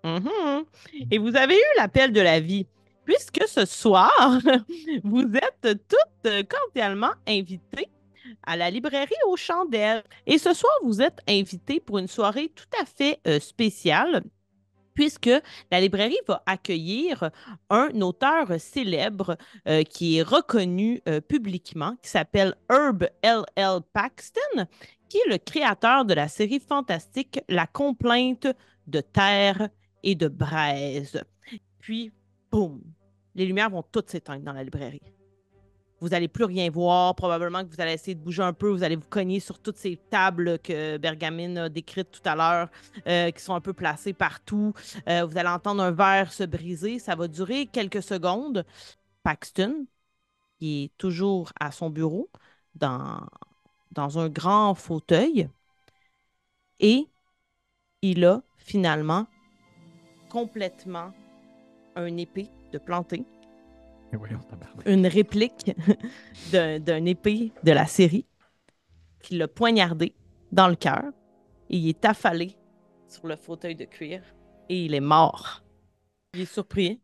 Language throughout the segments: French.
Mhm. Et vous avez eu l'appel de la vie, puisque ce soir, vous êtes toutes cordialement invitées à la librairie aux Chandelles. Et ce soir, vous êtes invitées pour une soirée tout à fait spéciale, puisque la librairie va accueillir un auteur célèbre qui est reconnu publiquement, qui s'appelle Herb L. L. Paxton, qui est le créateur de la série fantastique La Complainte de Terre et de Braise. Puis, boum, les lumières vont toutes s'éteindre dans la librairie. Vous n'allez plus rien voir. Probablement que vous allez essayer de bouger un peu. Vous allez vous cogner sur toutes ces tables que Bergamine a décrites tout à l'heure, qui sont un peu placées partout. Vous allez entendre un verre se briser. Ça va durer quelques secondes. Paxton, qui est toujours à son bureau, dans, dans un grand fauteuil, et il a finalement complètement un épée de planter, Mais voyons, tabarnak. une réplique d'un épée de la série qui l'a poignardé dans le cœur et il est affalé sur le fauteuil de cuir et il est mort. Il est surpris.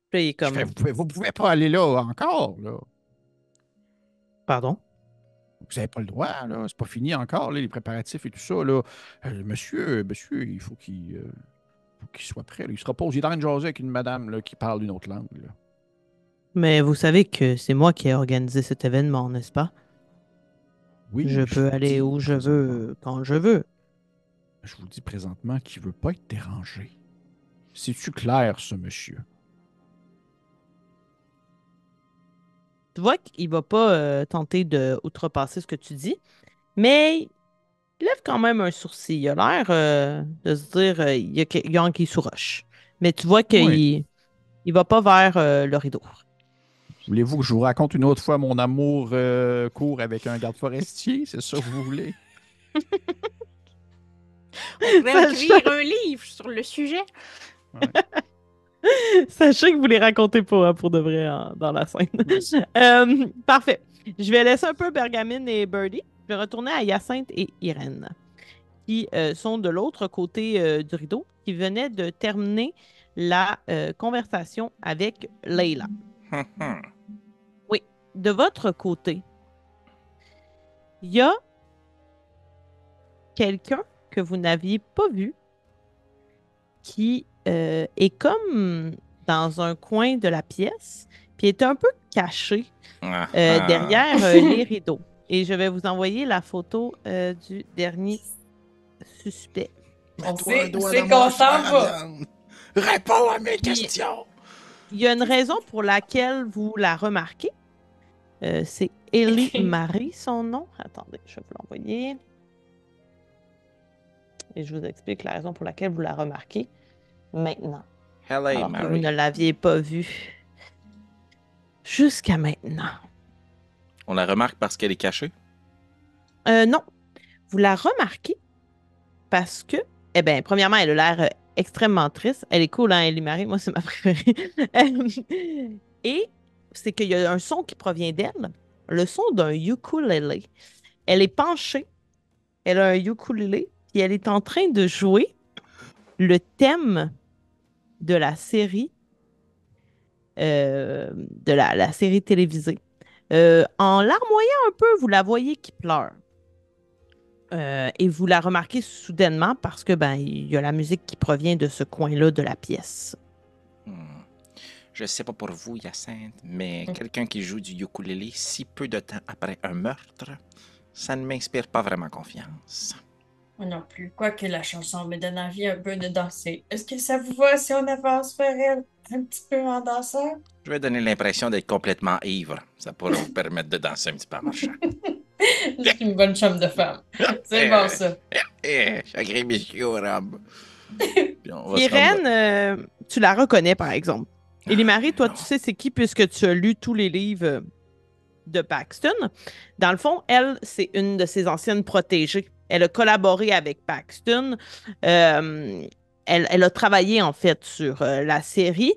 Puis il est Je fais, comme, vous pouvez pas aller là encore, là. pardon? Vous n'avez pas le droit, là. C'est pas fini encore, là, les préparatifs et tout ça, là. Monsieur, il faut qu'il soit prêt, là. Il se repose. Il est en train de jaser avec une madame, là, qui parle une autre langue, là. Mais vous savez que c'est moi qui ai organisé cet événement, n'est-ce pas? Oui, Je mais peux aller où je veux, quand je veux. je vous dis présentement qu'il veut pas être dérangé. C'est-tu clair, ce monsieur? Tu vois qu'il va pas tenter de outrepasser ce que tu dis, mais il lève quand même un sourcil. Il a l'air de se dire il y a anguille sous roche. Mais tu vois Oui. qu'il il va pas vers le rideau. Voulez-vous que je vous raconte une autre fois mon amour court avec un garde forestier? C'est ça que vous voulez? On pourrait écrire Sachant, un livre sur le sujet. Ouais. sachez que vous les racontez pas hein, pour de vrai dans la scène. Parfait. Je vais laisser un peu Bergamine et Birdie. Je vais retourner à Hyacinthe et Irène, qui sont de l'autre côté du rideau, qui venaient de terminer la conversation avec Leila. Oui, de votre côté, il y a quelqu'un que vous n'aviez pas vu qui est comme dans un coin de la pièce, puis est un peu caché derrière les rideaux. Et je vais vous envoyer la photo du dernier suspect. Mets-toi un doigt C'est dans mon qu'on s'en chair à va. viande. Réponds à mes Puis, questions. il y a une raison pour laquelle vous la remarquez. C'est Ellie Marie, son nom. Attendez, je vais vous l'envoyer. Et je vous explique la raison pour laquelle vous la remarquez maintenant. Hello, Alors que vous Mary. ne l'aviez pas vue jusqu'à maintenant. On la remarque parce qu'elle est cachée. Non, vous la remarquez parce que, eh bien, premièrement, elle a l'air extrêmement triste. Elle est cool, hein, Ellie Marie. Moi, c'est ma préférée. Et c'est qu'il y a un son qui provient d'elle, le son d'un ukulélé. Elle est penchée, elle a un ukulélé, puis elle est en train de jouer le thème de la série, de la série télévisée. En larmoyant un peu, vous la voyez qui pleure. Et vous la remarquez soudainement parce que ben il y a la musique qui provient de ce coin-là de la pièce. Je sais pas pour vous, Hyacinthe, mais quelqu'un qui joue du ukulélé si peu de temps après un meurtre, ça ne m'inspire pas vraiment confiance. Moi non plus. Quoique la chanson me donne envie un peu de danser. Est-ce que ça vous va si on avance vers elle un petit peu en dansant? Je vais donner l'impression d'être complètement ivre. Ça pourrait vous permettre de danser un petit peu en marchant. C'est une bonne chambre de femme. C'est bon ça. Sacré monsieur au robe. Puis on va se rendre- Irène, tu la reconnais par exemple. Élie-Marie, toi, non. tu sais c'est qui puisque tu as lu tous les livres de Paxton. Dans le fond, elle, c'est une de ses anciennes protégées. Elle a collaboré avec Paxton. Elle a travaillé en fait sur la série.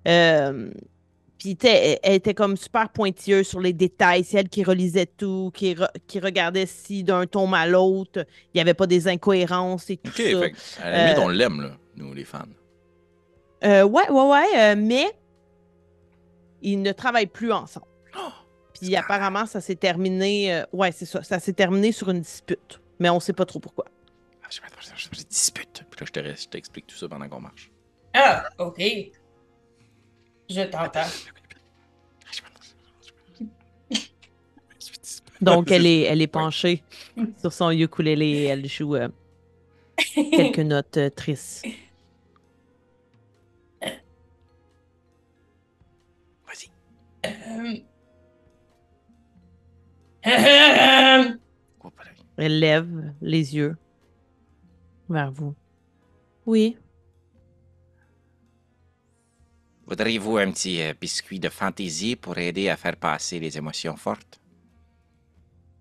Puis elle était comme super pointilleuse sur les détails. C'est elle qui relisait tout, qui regardait si d'un tome à l'autre, il n'y avait pas des incohérences et tout Ok, ça. fait que, à la limite, on l'aime, là. nous les fans. Ouais, mais ils ne travaillent plus ensemble. Oh, Puis apparemment, ça s'est terminé. Ouais, c'est ça. Ça s'est terminé sur une dispute. Mais on sait pas trop pourquoi. je dispute. Puis là, je t'explique tout ça pendant qu'on marche. Ah, OK. Je t'entends. Donc, elle est penchée sur son ukulélé et elle joue quelques notes tristes. Vas-y. Oh, pareil. Elle lève les yeux vers vous. Oui. Voudriez-vous un petit biscuit de fantaisie pour aider à faire passer les émotions fortes?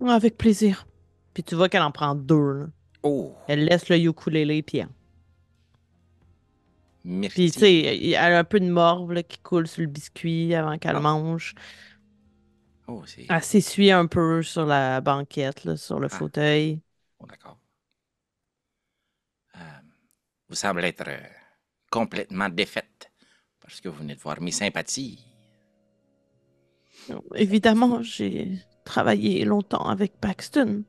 Avec plaisir. Puis tu vois qu'elle en prend 2, là. Oh, Elle laisse le ukulélé, puis elle. Puis, myrtille. tu sais, elle a un peu de morve là, qui coule sur le biscuit avant qu'elle Ah. mange. Oh, c'est... Elle s'essuie un peu sur la banquette, là, sur le fauteuil. Oh, d'accord. Vous semblez être complètement défaite parce que vous venez de voir mes sympathies. Évidemment, j'ai travaillé longtemps avec Paxton.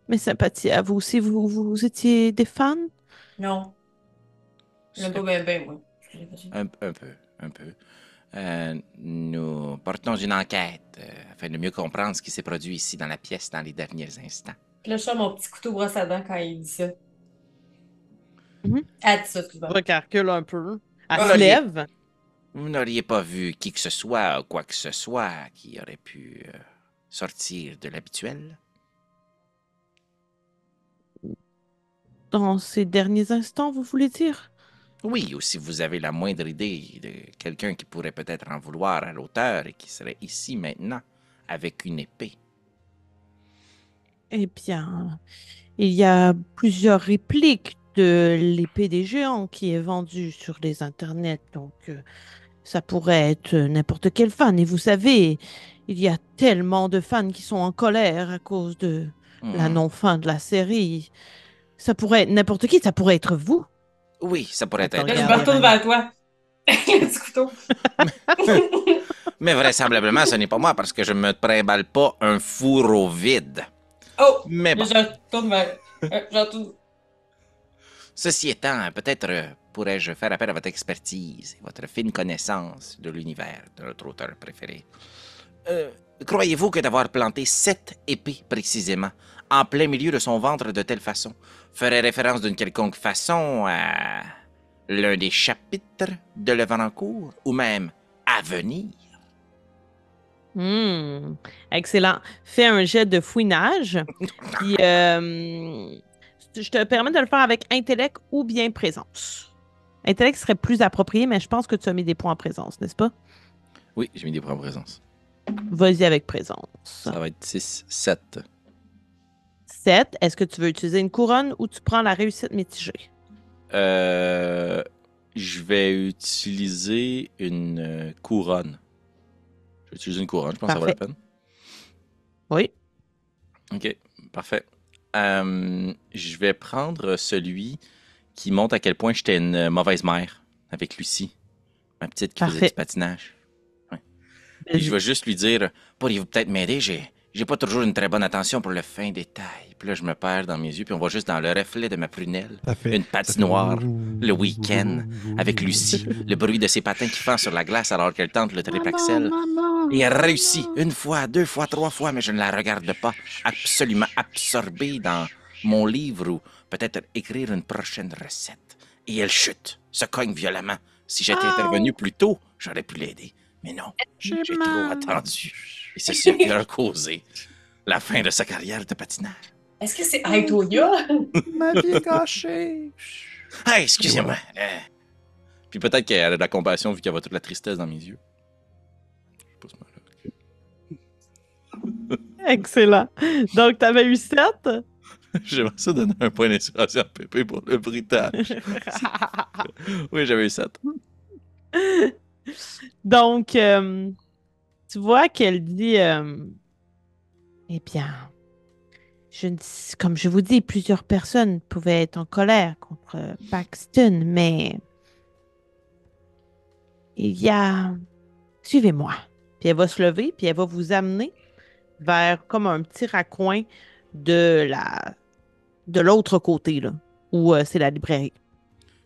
Mes sympathies à vous. Si vous étiez des fans? Non. J'aime pas bien, moi. Excusez, vas-y. Un peu. Nous portons une enquête afin de mieux comprendre ce qui s'est produit ici dans la pièce dans les derniers instants. Puis là, je sors mon petit couteau brosse à dents quand il dit ça. Mhm. Elle dit ça Tu souvent. vois qu'elle recule un peu. Elle Ah, se ok. lève. Vous n'auriez pas vu qui que ce soit ou quoi que ce soit qui aurait pu sortir de l'habituel? Dans ces derniers instants, vous voulez dire? Oui, ou si vous avez la moindre idée de quelqu'un qui pourrait peut-être en vouloir à l'auteur et qui serait ici maintenant avec une épée. Eh bien, il y a plusieurs répliques de l'épée des géants qui est vendue sur les internets, donc ça pourrait être n'importe quel fan. Et vous savez, il y a tellement de fans qui sont en colère à cause de la Hmm. non-fin de la série. Ça pourrait être n'importe qui, ça pourrait être vous. Oui, ça pourrait Attends, être. Là, je regarde, me retourne Irène. vers toi. Le petit couteau. Mais vraisemblablement, ce n'est pas moi parce que je me trimballe pas un fourreau vide. Oh! Mais Là, bon, je retourne vers. Je retourne. ceci étant, peut-être pourrais-je faire appel à votre expertise et votre fine connaissance de l'univers de notre auteur préféré. Croyez-vous que d'avoir planté 7 épées précisément en plein milieu de son ventre de telle façon ferait référence d'une quelconque façon à l'un des chapitres de l'œuvre en cours ou même à venir? Excellent. Fais un jet de fouinage. Puis, je te permets de le faire avec intellect ou bien présence. Intellect serait plus approprié, mais je pense que tu as mis des points en présence, n'est-ce pas? Oui, j'ai mis des points en présence. Vas-y avec présence. Ça va être 6, 7. 7. Est-ce que tu veux utiliser une couronne ou tu prends la réussite mitigée? Je vais utiliser une couronne. Je vais utiliser une couronne, je pense que ça vaut la Parfait. peine. Oui. Ok, parfait. Je vais prendre celui qui montre à quel point j'étais une mauvaise mère avec Lucie, ma petite qui faisait Parfait. du patinage. Ouais. Puis je vais juste lui dire, pourriez-vous peut-être m'aider? J'ai pas toujours une très bonne attention pour le fin détail. Puis là, je me perds dans mes yeux, puis on voit juste dans le reflet de ma prunelle une patinoire le week-end avec Lucie, le bruit de ses patins qui fend sur la glace alors qu'elle tente le tripaxel. Et elle réussit une fois, 2 fois, 3 fois, mais je ne la regarde pas, absolument absorbée dans mon livre ou peut-être écrire une prochaine recette. Et elle chute, se cogne violemment. Si j'étais intervenu plus tôt, j'aurais pu l'aider. Mais non, j'ai trop attendu. Et ceci a pu causé la fin de sa carrière de patinage. Est-ce que c'est Aitoya? Ma vie est gâchée. Ah, excusez-moi. Puis peut-être qu'elle a de la compassion vu qu'elle voit toute la tristesse dans mes yeux. Je pose ma Excellent. Donc, tu avais eu 7? J'aimerais ça donner un point d'inspiration à Pépé pour le bruitage. Oui, j'avais eu 7. Donc, tu vois qu'elle dit, eh bien, Comme je vous dis, plusieurs personnes pouvaient être en colère contre Paxton, mais il y a... Suivez-moi. Puis elle va se lever, puis elle va vous amener vers comme un petit raccoin de l'autre côté, là, où c'est la librairie.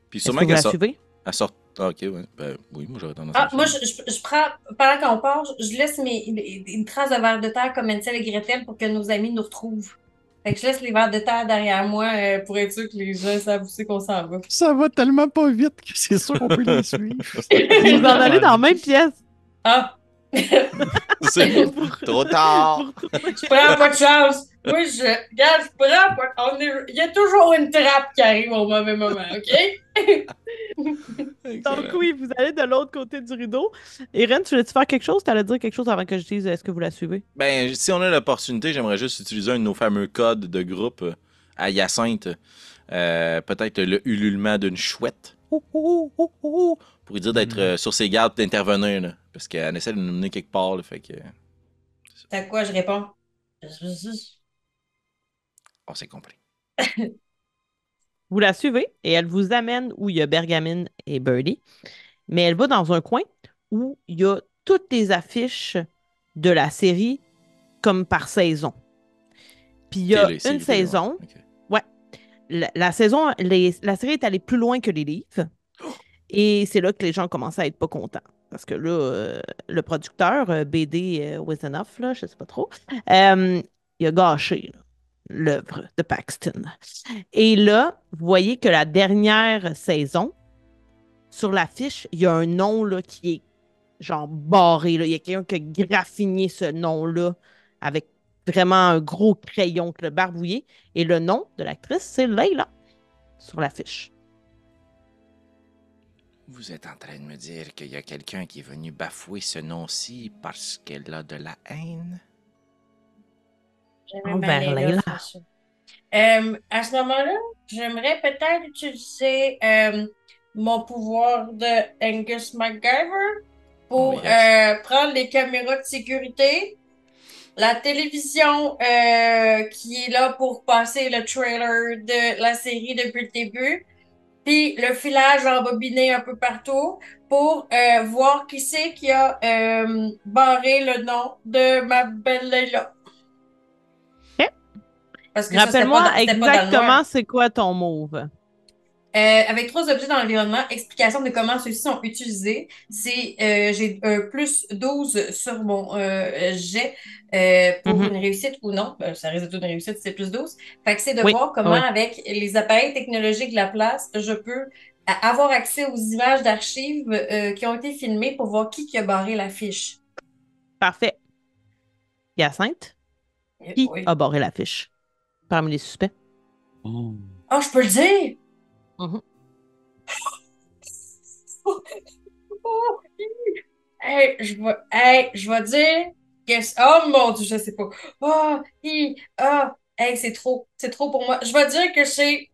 Puis Est-ce sûrement que vous qu'elle la suivez? sort. Ah, ok, ouais. Ben, oui, moi j'aurais tendance à Ah, le moi, suivre. je prends, pendant qu'on part, je laisse une trace de verre de terre comme Hansel et Gretel pour que nos amis nous retrouvent. Fait que je laisse les verres de terre derrière moi pour être sûr que les gens savent aussi qu'on s'en va. Ça va tellement pas vite que c'est sûr qu'on peut les suivre. Vous en allez dans la même pièce. Ah! C'est trop tard. Je prends pas de chance. Moi, regarde, je prends pas. Il y a toujours une trappe qui arrive au mauvais moment, OK? Donc oui, vous allez de l'autre côté du rideau. Irène, tu voulais-tu faire quelque chose? Tu allais dire quelque chose avant que je dise est-ce que vous la suivez? Ben, si on a l'opportunité, j'aimerais juste utiliser un de nos fameux codes de groupe à Hyacinthe. Peut-être le ululement d'une chouette. Pour lui dire d'être sur ses gardes et d'intervenir. Là, parce qu'elle essaie de nous mener quelque part. Là, fait que. À quoi je réponds? On s'est compris. Vous la suivez et elle vous amène où il y a Bergamine et Birdie. Mais elle va dans un coin où il y a toutes les affiches de la série comme par saison. Puis il y a une saison. Ouais. La saison, la série est allée plus loin que les livres. Et c'est là que les gens commençaient à être pas contents. Parce que là, le producteur, BD Wisenoff, là, je sais pas trop, il a gâché l'œuvre de Paxton. Et là, vous voyez que la dernière saison, sur l'affiche, il y a un nom là, qui est genre barré. Là. Il y a quelqu'un qui a graffiné ce nom-là avec vraiment un gros crayon que le barbouillé. Et le nom de l'actrice, c'est Layla sur l'affiche. Vous êtes en train de me dire qu'il y a quelqu'un qui est venu bafouer ce nom-ci parce qu'elle a de la haine? Envers Layla. À ce moment-là, j'aimerais peut-être utiliser mon pouvoir de Angus MacGyver pour prendre les caméras de sécurité, la télévision qui est là pour passer le trailer de la série depuis le début, puis le filage embobiné un peu partout pour voir qui c'est qui a barré le nom de ma belle Layla. Parce que rappelle-moi exactement c'est quoi ton move. Avec 3 objets dans l'environnement, explication de comment ceux-ci sont utilisés. J'ai un plus 12 sur mon jet pour une réussite ou non. Ça risque d'être une réussite si c'est plus 12. Fait que c'est de voir comment, avec les appareils technologiques de la place, je peux avoir accès aux images d'archives qui ont été filmées pour voir qui a barré la fiche. Parfait. Hyacinthe, qui a barré la fiche parmi les suspects? Oh, je peux le dire? Je vais dire oh mon Dieu, je sais pas. C'est trop pour moi. Je vais dire que c'est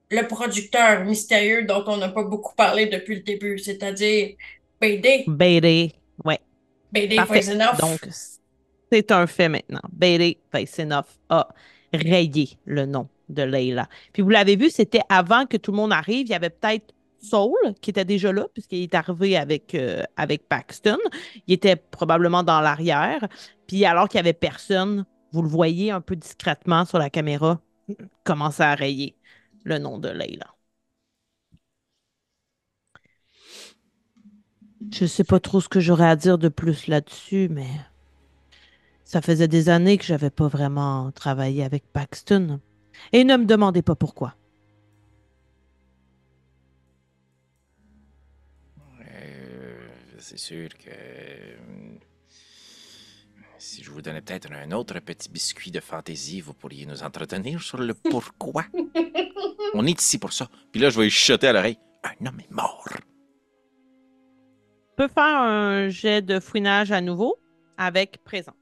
le producteur mystérieux dont on n'a pas beaucoup parlé depuis le début, c'est-à-dire BD. BD, ouais. BD Faceenoff. Donc, c'est un fait maintenant. BD Faceenoff a rayé le nom de Layla. Puis vous l'avez vu, c'était avant que tout le monde arrive. Il y avait peut-être Saul qui était déjà là, puisqu'il est arrivé avec Paxton. Il était probablement dans l'arrière. Puis alors qu'il n'y avait personne, vous le voyez un peu discrètement sur la caméra, commencer à rayer le nom de Layla. Je ne sais pas trop ce que j'aurais à dire de plus là-dessus, mais ça faisait des années que je n'avais pas vraiment travaillé avec Paxton. Et ne me demandez pas pourquoi. C'est sûr que si je vous donnais peut-être un autre petit biscuit de fantaisie, vous pourriez nous entretenir sur le pourquoi. On est ici pour ça. Puis là, je vais lui chuchoter à l'oreille. Un homme est mort. On peut faire un jet de fouinage à nouveau avec présence.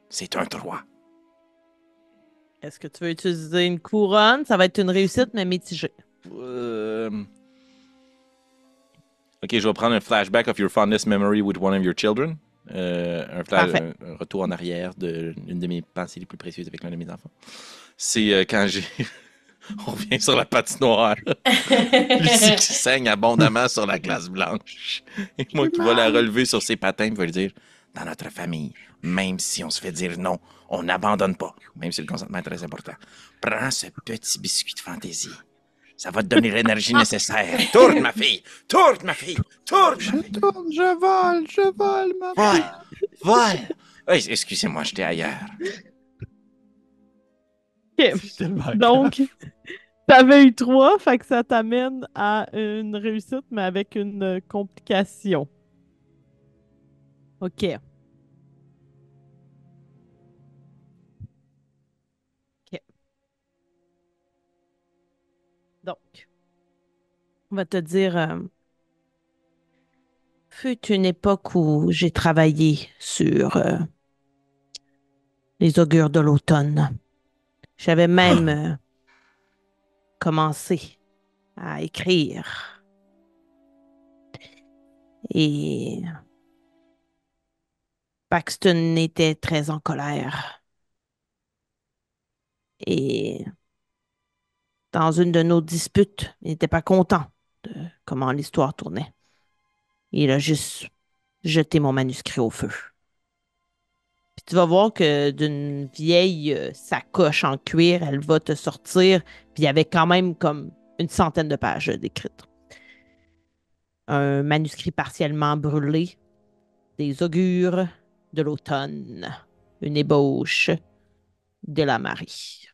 C'est un 3. Est-ce que tu veux utiliser une couronne? Ça va être une réussite, mais mitigée. Ok, je vais prendre un flashback of your fondest memory with one of your children. un retour en arrière d'une de mes pensées les plus précieuses avec l'un de mes enfants. C'est quand on revient sur la patinoire. Lucie qui saigne abondamment sur la glace blanche. Et moi qui vais la relever sur ses patins et vais lui dire, dans notre famille, même si on se fait dire non, on n'abandonne pas, même si le consentement est très important. Prends ce petit biscuit de fantaisie. Ça va te donner l'énergie nécessaire. Tourne, ma fille! Tourne, ma fille! Tourne! Je tourne, je vole, ma fille. Vole! Oui, excusez-moi, j'étais ailleurs. OK. Donc, t'avais eu 3, fait que ça t'amène à une réussite, mais avec une complication. OK. OK. Donc, on va te dire... fut une époque où j'ai travaillé sur les augures de l'automne. J'avais même commencé à écrire. Et Paxton était très en colère. Et dans une de nos disputes, il n'était pas content de comment l'histoire tournait. Il a juste jeté mon manuscrit au feu. Puis tu vas voir que d'une vieille sacoche en cuir, elle va te sortir. Puis il y avait quand même comme une centaine de pages d'écrites. Un manuscrit partiellement brûlé, des augures de l'automne, une ébauche de la Marie.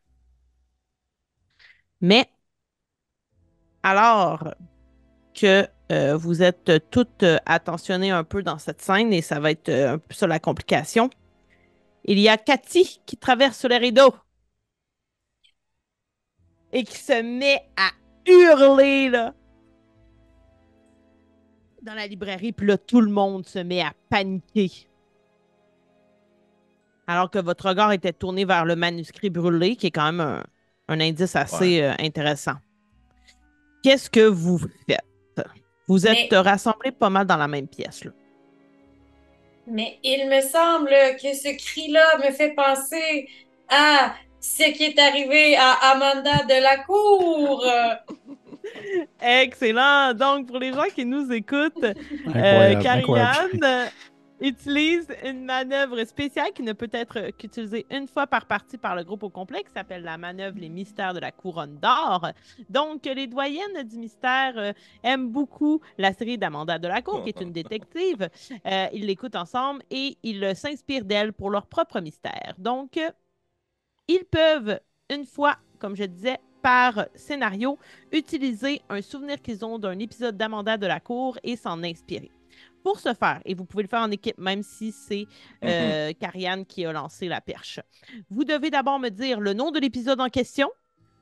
Mais alors que vous êtes toutes attentionnées un peu dans cette scène, et ça va être un peu ça la complication, il y a Cathy qui traverse les rideaux et qui se met à hurler là, dans la librairie. Puis là, tout le monde se met à paniquer. Alors que votre regard était tourné vers le manuscrit brûlé, qui est quand même un indice assez intéressant. Qu'est-ce que vous faites? Vous êtes rassemblés pas mal dans la même pièce, là. Mais il me semble que ce cri-là me fait penser à ce qui est arrivé à Amanda de la Cour. Excellent! Donc, pour les gens qui nous écoutent, Karianne utilise une manœuvre spéciale qui ne peut être qu'utilisée une fois par partie par le groupe au complet, qui s'appelle la manœuvre Les Mystères de la Couronne d'Or. Donc, les doyennes du mystère aiment beaucoup la série d'Amanda de la Cour, qui est une détective. Ils l'écoutent ensemble et ils s'inspirent d'elle pour leur propre mystère. Donc, ils peuvent, une fois, comme je disais, par scénario, utiliser un souvenir qu'ils ont d'un épisode d'Amanda de la Cour et s'en inspirer. Pour ce faire, et vous pouvez le faire en équipe, même si c'est Karianne qui a lancé la perche, vous devez d'abord me dire le nom de l'épisode en question,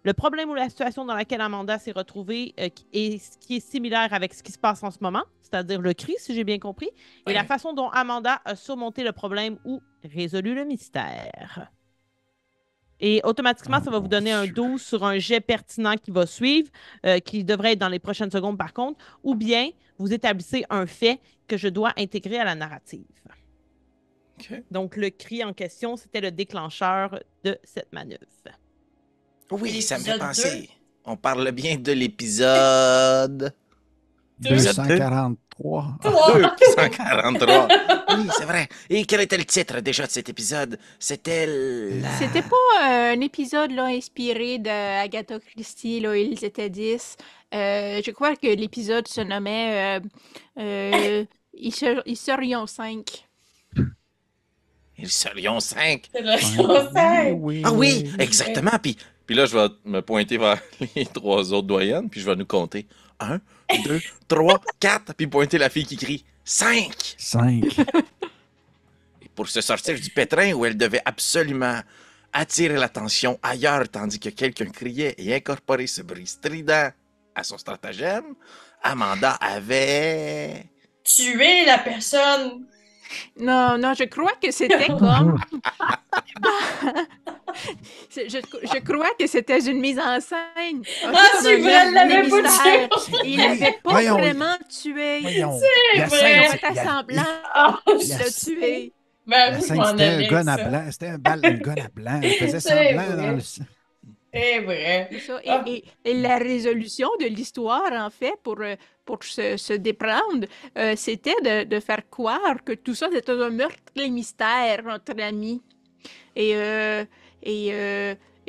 le problème ou la situation dans laquelle Amanda s'est retrouvée et ce qui est similaire avec ce qui se passe en ce moment, c'est-à-dire le cri, si j'ai bien compris, et la façon dont Amanda a surmonté le problème ou résolu le mystère. Et automatiquement, ça va vous donner un 12 sur un jet pertinent qui va suivre, qui devrait être dans les prochaines secondes par contre, ou bien vous établissez un fait que je dois intégrer à la narrative. Okay. Donc, le cri en question, c'était le déclencheur de cette manœuvre. Oui, ça me fait penser. On parle bien de l'épisode... 243. 243. Oui, c'est vrai. Et quel était le titre déjà de cet épisode? C'était C'était pas un épisode là, inspiré d'Agatha Christie, là, ils étaient 10. Je crois que l'épisode se nommait Ils serions 5. Ils serions 5. C'est le show 5. Ah oui, exactement. Puis là, je vais me pointer vers les 3 autres doyennes, puis je vais nous compter. 1, 2, 3, 4, puis pointer la fille qui crie 5. 5. Et pour se sortir du pétrin où elle devait absolument attirer l'attention ailleurs tandis que quelqu'un criait et incorporer ce bruit strident à son stratagème, Amanda avait... tué la personne. Non, je crois que c'était comme Je crois que c'était une mise en scène. C'est vrai, elle l'avait pas tué. Il l'avait pas vraiment tué. C'est vrai. Il a semblant Il de tuer. La scène, c'était un gun à blanc. C'était un gun à blanc. Il faisait semblant dans le... C'est vrai. C'est ça. Et la résolution de l'histoire, en fait, pour se déprendre, c'était de faire croire que tout ça, c'était un meurtre et mystère entre amis. Et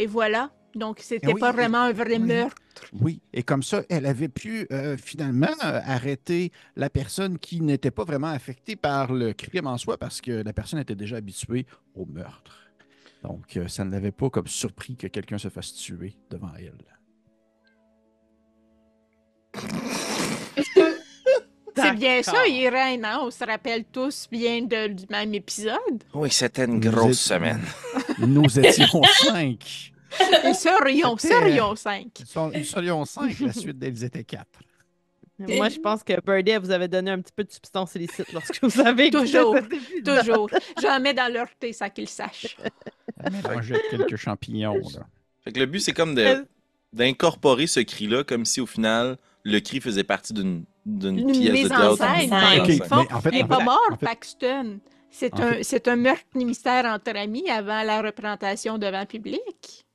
voilà. Donc, c'était pas vraiment un vrai meurtre. Oui, et comme ça, elle avait pu finalement arrêter la personne qui n'était pas vraiment affectée par le crime en soi parce que la personne était déjà habituée au meurtre. Donc, ça ne l'avait pas comme surpris que quelqu'un se fasse tuer devant elle. C'est bien ça, Irène, hein? On se rappelle tous bien du même épisode. Oui, c'était une grosse semaine. Nous étions 5. Nous serions 5. Nous serions 5, la suite d'elles étaient 4. Moi, je pense que Birdie vous avez donné un petit peu de substance illicite lorsque vous avez toujours. J'en mets dans leur thé, ça qu'ils sachent. Mélanger quelques champignons. Là. Fait que le but, c'est comme d'incorporer ce cri-là comme si, au final, le cri faisait partie d'une pièce de théâtre. Il n'est pas mort, Paxton. C'est un meurtre mystère entre amis avant la représentation devant le public.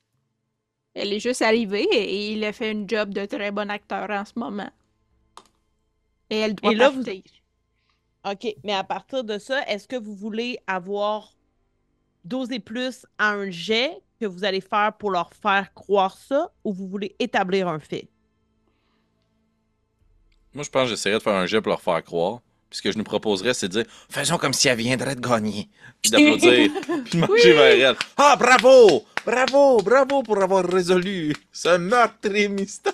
Elle est juste arrivée et il a fait un job de très bon acteur en ce moment. Et elle doit partir. OK, mais à partir de ça, est-ce que vous voulez avoir dosé plus à un jet que vous allez faire pour leur faire croire ça ou vous voulez établir un fait? Moi, je pense que j'essaierais de faire un jet pour leur faire croire. Puis ce que je nous proposerais, c'est de dire « Faisons comme si elle viendrait de gagner. » Puis d'applaudir, puis de marcher vers elle. « Ah, bravo! Bravo! Bravo pour avoir résolu ce meurtre et mystère! »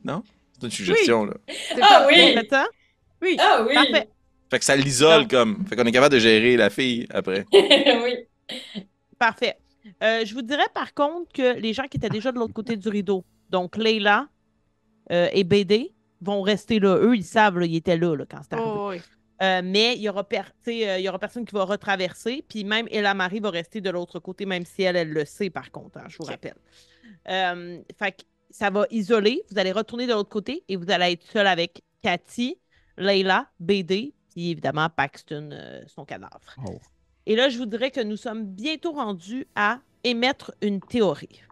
Non? C'est une suggestion, là. Ah oui! Oui. Ah oui! Parfait. Fait que ça l'isole comme... Fait qu'on est capable de gérer la fille après. Oui. Parfait. Je vous dirais par contre que les gens qui étaient déjà de l'autre côté du rideau, donc Leila et BD, vont rester là. Eux, ils savent, là, ils étaient là quand c'était arrivé. Oh, oui. Mais il y aura personne qui va retraverser, puis même Ella Marie va rester de l'autre côté, même si elle le sait par contre, hein, je vous rappelle. Fait que ça va isoler, vous allez retourner de l'autre côté et vous allez être seul avec Cathy, Leila, BD, puis évidemment Paxton, son cadavre. Oh. Et là, je vous dirais que nous sommes bientôt rendus à émettre une théorie.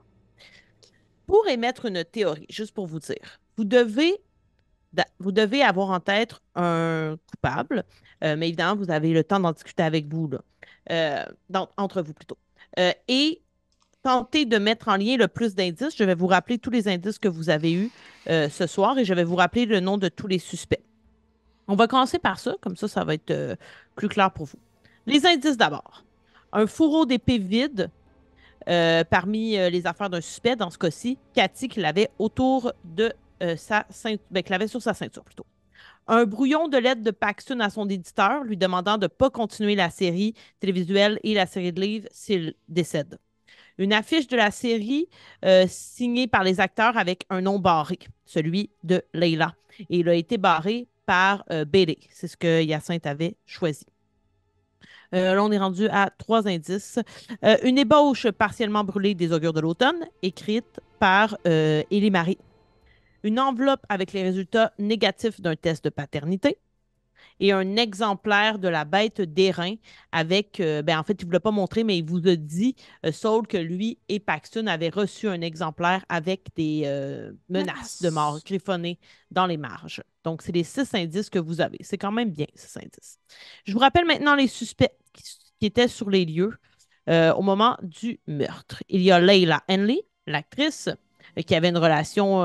Pour émettre une théorie, juste pour vous dire, vous devez avoir en tête un coupable, mais évidemment, vous avez le temps d'en discuter avec vous, là. Entre vous plutôt. Et tenter de mettre en lien le plus d'indices. Je vais vous rappeler tous les indices que vous avez eus ce soir et je vais vous rappeler le nom de tous les suspects. On va commencer par ça, comme ça va être plus clair pour vous. Les indices d'abord. Un fourreau d'épée vide parmi les affaires d'un suspect, dans ce cas-ci, Cathy qui l'avait autour de sa ceinture, qui l'avait sur sa ceinture plutôt. Un brouillon de lettre de Paxton à son éditeur lui demandant de ne pas continuer la série télévisuelle et la série de livres s'il décède. Une affiche de la série signée par les acteurs avec un nom barré, celui de Leila. Et il a été barré par Bailey. C'est ce que Hyacinthe avait choisi. Là, on est rendu à 3 indices. Une ébauche partiellement brûlée des augures de l'automne, écrite par Élie Marie. Une enveloppe avec les résultats négatifs d'un test de paternité. Et un exemplaire de la bête d'airain avec, en fait, il ne vous l'a pas montré, mais il vous a dit, Saul, que lui et Paxton avaient reçu un exemplaire avec des menaces de mort griffonnées dans les marges. Donc, c'est les 6 indices que vous avez. C'est quand même bien, 6 indices. Je vous rappelle maintenant les suspects qui étaient sur les lieux au moment du meurtre. Il y a Leila Henley, l'actrice, qui avait une relation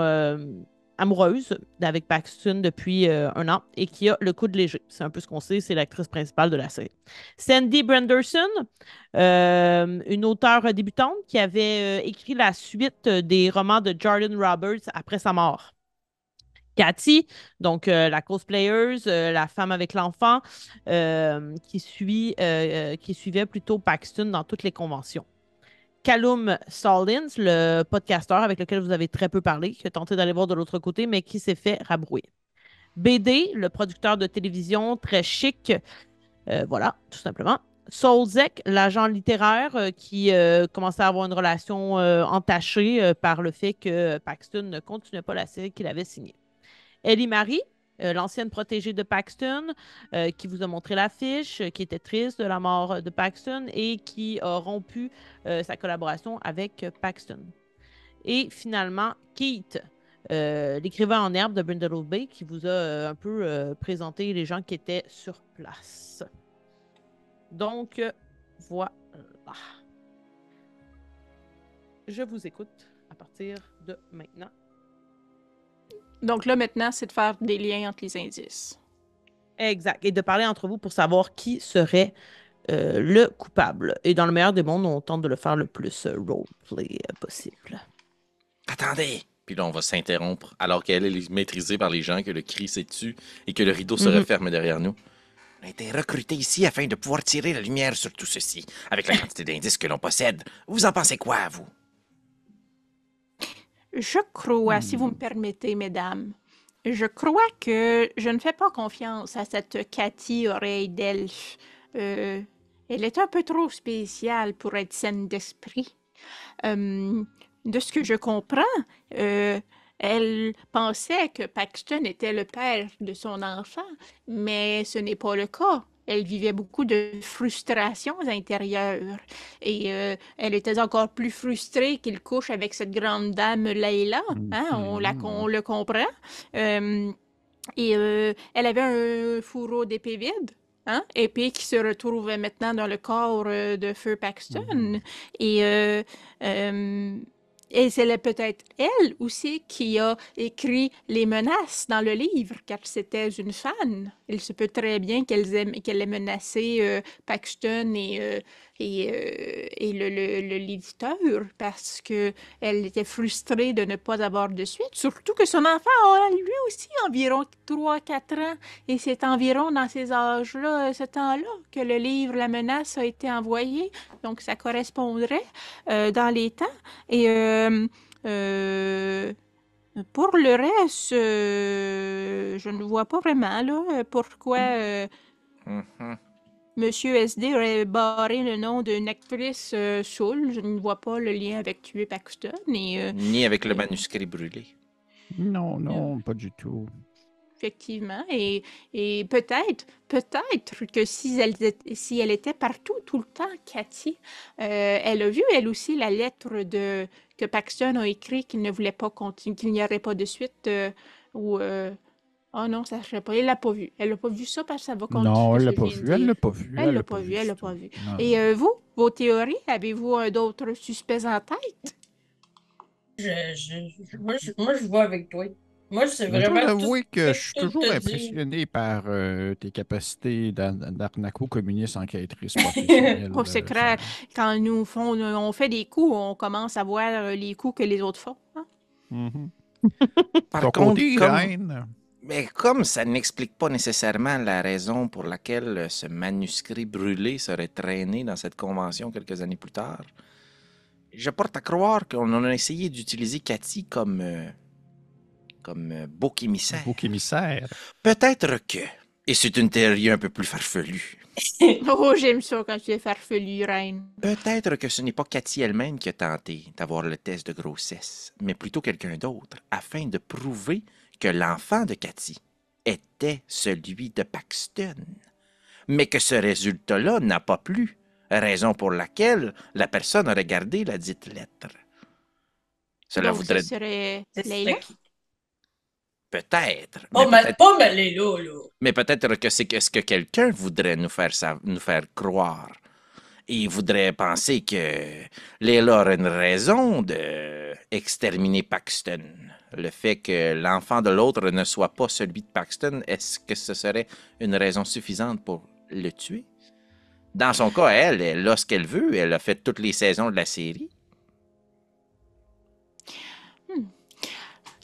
amoureuse avec Paxton depuis 1 an et qui a le coude léger. C'est un peu ce qu'on sait, c'est l'actrice principale de la série. Sandy Branderson, une auteure débutante qui avait écrit la suite des romans de Jordan Roberts après sa mort. Cathy, donc la cosplayeuse, la femme avec l'enfant, qui suivait plutôt Paxton dans toutes les conventions. Callum Stallings, le podcasteur avec lequel vous avez très peu parlé, qui a tenté d'aller voir de l'autre côté, mais qui s'est fait rabrouer. BD, le producteur de télévision très chic, voilà, tout simplement. Solzek, l'agent littéraire, qui commençait à avoir une relation entachée par le fait que Paxton ne continuait pas la série qu'il avait signée. Ellie Marie, l'ancienne protégée de Paxton, qui vous a montré l'affiche, qui était triste de la mort de Paxton et qui a rompu sa collaboration avec Paxton. Et finalement, Keith, l'écrivain en herbe de Brindle Bay, qui vous a un peu présenté les gens qui étaient sur place. Donc, voilà. Je vous écoute à partir de maintenant. Donc là, maintenant, c'est de faire des liens entre les indices. Exact. Et de parler entre vous pour savoir qui serait le coupable. Et dans le meilleur des mondes, on tente de le faire le plus roleplay possible. Attendez! Puis là, on va s'interrompre alors qu'elle est maîtrisée par les gens, que le cri s'est tu et que le rideau se referme derrière nous. On a été recrutés ici afin de pouvoir tirer la lumière sur tout ceci, avec la quantité d'indices que l'on possède. Vous en pensez quoi, vous? Je crois, si vous me permettez, mesdames, je crois que je ne fais pas confiance à cette Cathy Oreille d'Elfe. Elle est un peu trop spéciale pour être saine d'esprit. De ce que je comprends, elle pensait que Paxton était le père de son enfant, mais ce n'est pas le cas. Elle vivait beaucoup de frustrations intérieures et elle était encore plus frustrée qu'il couche avec cette grande dame Layla. Hein, on le comprend. Elle avait un fourreau d'épée vide. Hein? Épée qui se retrouve maintenant dans le corps de Feu Paxton. Et c'est peut-être elle aussi qui a écrit les menaces dans le livre, car c'était une fan. Il se peut très bien qu'elle ait menacé Paxton et l'éditeur parce qu'elle était frustrée de ne pas avoir de suite, surtout que son enfant a lui aussi environ 3-4 ans. Et c'est environ dans ces âges-là, ce temps-là, que le livre La menace a été envoyé. Donc, ça correspondrait dans les temps. Et pour le reste, je ne vois pas vraiment là, pourquoi Monsieur SD aurait barré le nom d'une actrice Soul. Je ne vois pas le lien avec tuer Paxton. Ni avec le manuscrit brûlé. Non, pas du tout. Effectivement. Et peut-être que si elle était partout, tout le temps, Cathy, elle a vu, elle aussi, la lettre que Paxton a écrit qu'il ne voulait pas continuer, qu'il n'y aurait pas de suite. Oh non, ça ne serait pas. Elle l'a pas vu. Elle n'a pas vu ça parce que ça va continuer. Non, elle l'a pas vu. Elle l'a pas vu. Elle l'a pas vu. Elle l'a pas vu. Et vous, vos théories, avez-vous d'autres suspects en tête? Moi, je vois avec toi. Moi, c'est vraiment. Je dois avouer que je suis toujours impressionné par tes capacités d'arnaco-communiste enquêtrice professionnelle. Oh, c'est clair. Quand on fait des coups, on commence à voir les coups que les autres font. Hein? Par contre, comme ça n'explique pas nécessairement la raison pour laquelle ce manuscrit brûlé serait traîné dans cette convention quelques années plus tard, je porte à croire qu'on en a essayé d'utiliser Cathy comme bouc émissaire. Bouc émissaire. Peut-être que, et c'est une théorie un peu plus farfelue. Oh, j'aime ça quand tu es farfelu, Reine. Peut-être que ce n'est pas Cathy elle-même qui a tenté d'avoir le test de grossesse, mais plutôt quelqu'un d'autre, afin de prouver que l'enfant de Cathy était celui de Paxton. Mais que ce résultat-là n'a pas plu, raison pour laquelle la personne aurait gardé la dite lettre. Cela voudrait... ce serait Layla? Peut-être. Pas mal là. Mais peut-être que c'est ce que quelqu'un voudrait nous faire croire. Il voudrait penser que Layla aurait une raison de exterminer Paxton. Le fait que l'enfant de l'autre ne soit pas celui de Paxton, est-ce que ce serait une raison suffisante pour le tuer? Dans son cas, elle a ce qu'elle veut. Elle a fait toutes les saisons de la série.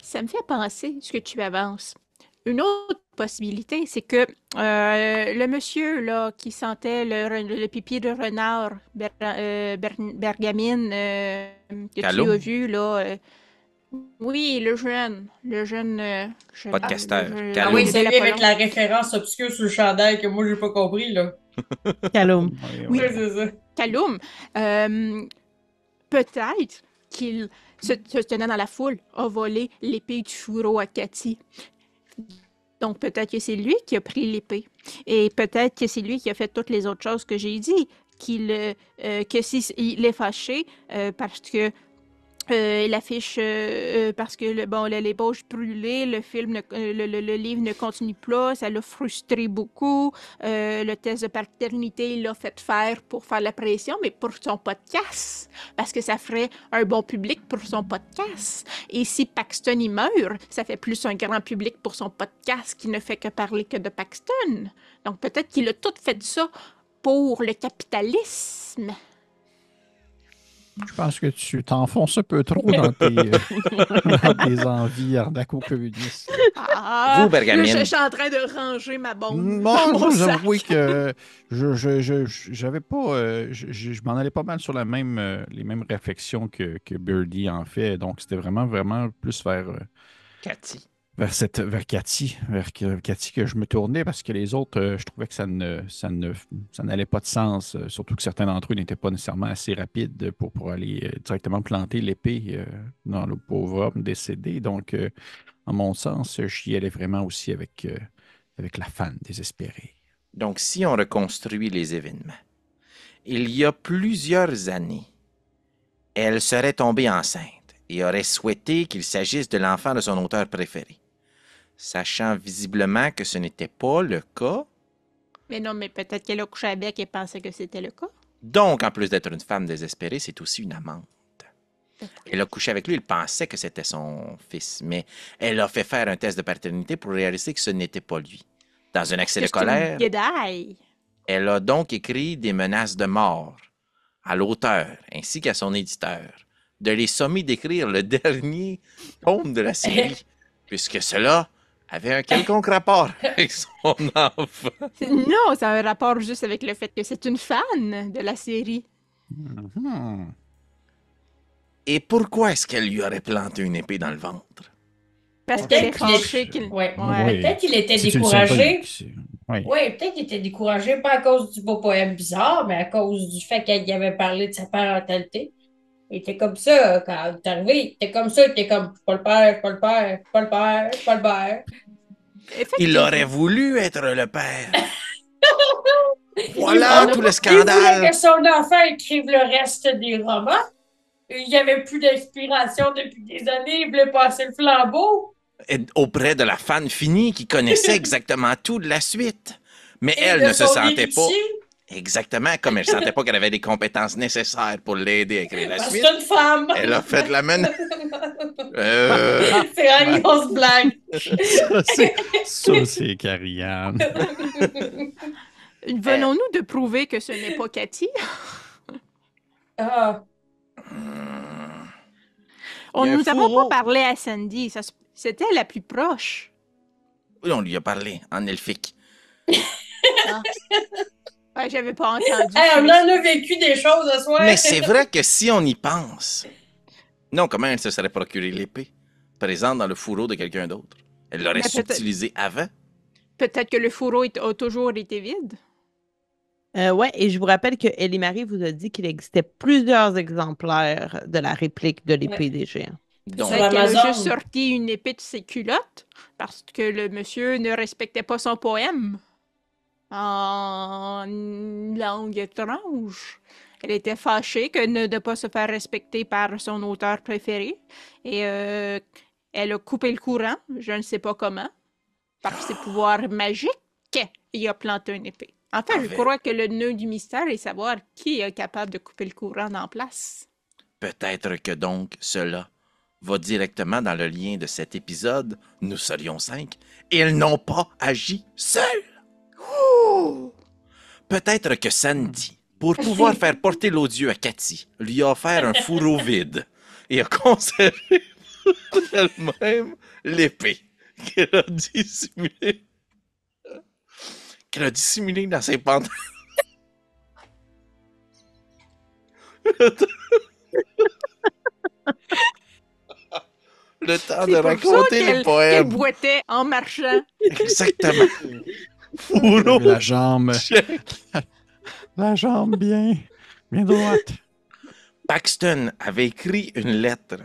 Ça me fait penser ce que tu avances. Une autre possibilité, c'est que le monsieur là, qui sentait le pipi de renard, Bergamine, que tu as vu, là, oui, le jeune. Podcasteur. Ah oui, c'est lui avec la référence obscure sur le chandail que moi, j'ai pas compris, là. Callum. Oui, c'est ça. Kaloum, peut-être qu'il, se tenant dans la foule, a volé l'épée du fourreau à Cathy. Donc, peut-être que c'est lui qui a pris l'épée. Et peut-être que c'est lui qui a fait toutes les autres choses que j'ai dit. Que s'il est fâché parce que il affiche parce que l'ébauche brûlée, le livre ne continue pas, ça l'a frustré beaucoup. Le test de paternité, il l'a fait faire pour faire la pression, mais pour son podcast, parce que ça ferait un bon public pour son podcast. Et si Paxton y meurt, ça fait plus un grand public pour son podcast qui ne fait que parler que de Paxton. Donc peut-être qu'il a tout fait ça pour le capitalisme. Je pense que tu t'enfonces un peu trop dans tes envies arnaco-communistes. Vous, Bergamine. Je suis en train de ranger ma bombe. Moi, mon j'avoue sac. que j'avais pas. Je m'en allais pas mal sur les mêmes réflexions que Birdie en fait. Donc, c'était vraiment plus Cathy. vers Cathy que je me tournais parce que les autres, je trouvais que ça n'allait pas de sens. Surtout que certains d'entre eux n'étaient pas nécessairement assez rapides pour aller directement planter l'épée dans le pauvre homme décédé. Donc, en mon sens, j'y allais vraiment aussi avec la fan désespérée. Donc, si on reconstruit les événements, il y a plusieurs années, elle serait tombée enceinte et aurait souhaité qu'il s'agisse de l'enfant de son auteur préféré. Sachant visiblement que ce n'était pas le cas. Mais non, mais peut-être qu'elle a couché avec et pensait que c'était le cas. Donc, en plus d'être une femme désespérée, c'est aussi une amante. Elle a couché avec lui, il pensait que c'était son fils, mais elle a fait faire un test de paternité pour réaliser que ce n'était pas lui. Dans un accès de colère, elle a donc écrit des menaces de mort à l'auteur ainsi qu'à son éditeur, de les sommer d'écrire le dernier tome de la série, puisque cela avait un quelconque rapport avec son enfant. Non, ça a un rapport juste avec le fait que c'est une fan de la série. Mm-hmm. Et pourquoi est-ce qu'elle lui aurait planté une épée dans le ventre? Parce qu'elle est fâchée qu'il... Ouais. Oui. Peut-être qu'il était C'est découragé. Oui. Oui, peut-être qu'il était découragé, pas à cause du beau poème bizarre, mais à cause du fait qu'elle y avait parlé de sa parentalité. Il était comme ça quand il est arrivé. Il était comme ça, il était comme pas le père, pas le père, pas le père, pas le père. Il aurait voulu être le père. Voilà tout le scandale. Il voulait que son enfant écrive le reste des romans. Il n'y avait plus d'inspiration depuis des années. Il voulait passer le flambeau. Et auprès de la fan finie qui connaissait exactement tout de la suite. Mais elle ne se sentait pas. Exactement, comme elle ne sentait pas qu'elle avait les compétences nécessaires pour l'aider à écrire la suite. C'est une femme. Elle a fait la menace. C'est une grosse blague. Ça, c'est Carianne. Venons-nous de prouver que ce n'est pas Cathy? On ne nous avons pas parlé à Sandy. C'était la plus proche. Oui, on lui a parlé en elfique. Ouais, j'avais pas entendu. On en a vécu des choses ce soir. Mais c'est vrai que si on y pense... Non, comment elle se serait procuré l'épée? Présente dans le fourreau de quelqu'un d'autre. Elle l'aurait subtilisée avant. Peut-être que le fourreau a toujours été vide. Oui, et je vous rappelle que Ellie Marie vous a dit qu'il existait plusieurs exemplaires de la réplique de l'épée des géants. Donc, elle a juste sorti une épée de ses culottes parce que le monsieur ne respectait pas son poème en langue étrange. Elle était fâchée de ne pas se faire respecter par son auteur préféré et elle a coupé le courant, je ne sais pas comment, par ses pouvoirs magiques, et a planté une épée. En fait, je crois que le nœud du mystère est savoir qui est capable de couper le courant en place. Peut-être que donc cela va directement dans le lien de cet épisode. Nous serions 5 et ils n'ont pas agi seuls. Ouh! Peut-être que Sandy, pour pouvoir faire porter l'odieux à Cathy, lui a offert un fourreau vide et a conservé elle-même l'épée qu'elle a dissimulée dans ses pantalons. Le temps de raconter les poèmes. Elle boitait en marchant. Exactement. Fourreau. La jambe. Check. La jambe bien droite. Paxton avait écrit une lettre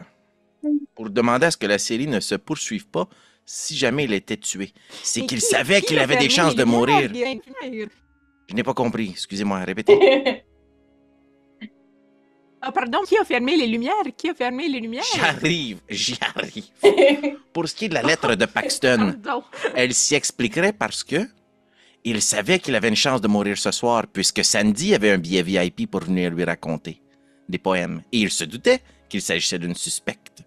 pour demander à ce que la série ne se poursuive pas si jamais il était tué. C'est qu'il savait qu'il avait des chances de mourir. Je n'ai pas compris. Excusez-moi, répétez. Ah, pardon, qui a fermé les lumières? Qui a fermé les lumières? J'y arrive. Pour ce qui est de la lettre de Paxton, elle s'y expliquerait parce que il savait qu'il avait une chance de mourir ce soir puisque Sandy avait un billet VIP pour venir lui raconter des poèmes. Et il se doutait qu'il s'agissait d'une suspecte,